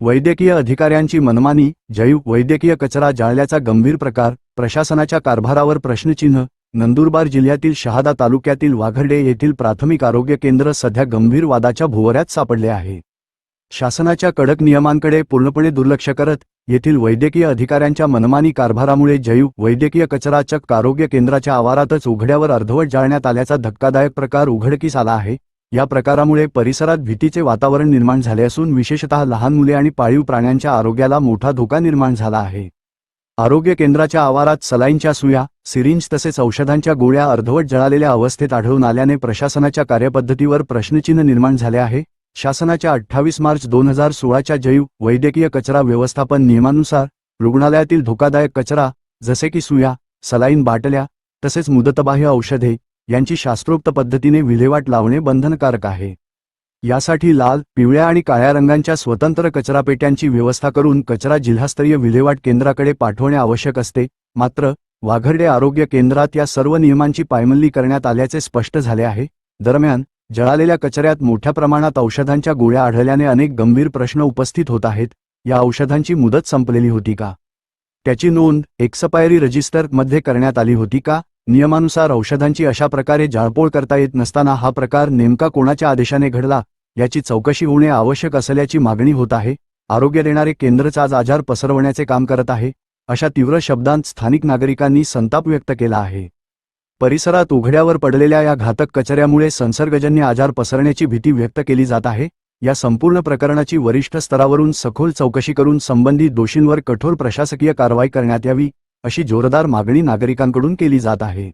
वैद्यकीय अधिकाऱ्यांची मनमानी, जैव वैद्यकीय कचरा जाळल्याचा गंभीर प्रकार, प्रशासनाच्या कारभारावर प्रश्नचिन्ह. नंदुरबार जिल्ह्यातील शहादा तालुक्यातील वाघर्डे येथील प्राथमिक आरोग्य केंद्र सध्या गंभीर वादाच्या भुवऱ्यात सापडले आहे. शासनाच्या कडक नियमांकडे पूर्णपणे दुर्लक्ष करत येथील वैद्यकीय अधिकाऱ्यांच्या मनमानी कारभारामुळे जैव वैद्यकीय कचरा चक्क आरोग्य केंद्राच्या आवारातच उघड्यावर अर्धवट जाळण्यात आल्याचा धक्कादायक प्रकार उघडकीस आला आहे. या प्रकारामुळे परिसरात भीतीचे वातावरण निर्माण झाले असून विशेषतः लहान मुले आणि पाळीव प्राण्यांच्या आरोग्याला मोठा धोका निर्माण झाला आहे. आरोग्य केंद्राच्या आवारात सलाईनच्या सुया, सिरिंज तसेच औषधांच्या गोळ्या अर्धवट जळालेल्या अवस्थेत आढळून आल्याने प्रशासनाच्या कार्यपद्धतीवर प्रश्नचिन्ह निर्माण झाले आहे. शासनाच्या 28 मार्च 2016च्या जैव वैद्यकीय कचरा व्यवस्थापन नियमानुसार रुग्णालयातील धोकादायक कचरा जसे की सुया, सलाईन बाटल्या तसेच मुदतबाह्य औषधे यांची शास्त्रोक्त पद्धतीने विल्हेवाट लावणे बंधनकारक आहे. यासाठी लाल, पिवळ्या आणि काळ्या रंगांच्या स्वतंत्र कचरापेट्यांची व्यवस्था करून कचरा जिल्हास्तरीय विल्हेवाट केंद्राकडे पाठवणे आवश्यक असते. मात्र वाघर्डे आरोग्य केंद्रात या सर्व नियमांची पायमल्ली करण्यात आल्याचे स्पष्ट झाले आहे. दरम्यान जळालेल्या कचऱ्यात मोठ्या प्रमाणात औषधांच्या गोळ्या आढळल्याने अनेक गंभीर प्रश्न उपस्थित होत आहेत. या औषधांची मुदत संपलेली होती का? त्याची नोंद एक्सपायरी रजिस्टरमध्ये करण्यात आली होती का? नियमानुसार औषधांची अशा प्रकारे जाळपोळ करता येत नसताना हा प्रकार नेमका कोणाच्या आदेशाने घडला याची चौकशी होणे आवश्यक असल्याची मागणी होत आहे. आरोग्य देणारे केंद्रच आज आजार पसरवण्याचे काम करत आहे, अशा तीव्र शब्दांत स्थानिक नागरिकांनी संताप व्यक्त केला आहे. परिसरात उघड्यावर पडलेल्या या घातक कचऱ्यामुळे संसर्गजन्य आजार पसरण्याची भीती व्यक्त केली जात आहे. या संपूर्ण प्रकरणाची वरिष्ठ स्तरावरून सखोल चौकशी करून संबंधित दोषींवर कठोर प्रशासकीय कारवाई करण्यात यावी, अशी जोरदार मागणी नागरिकांकडून केली जात आहे.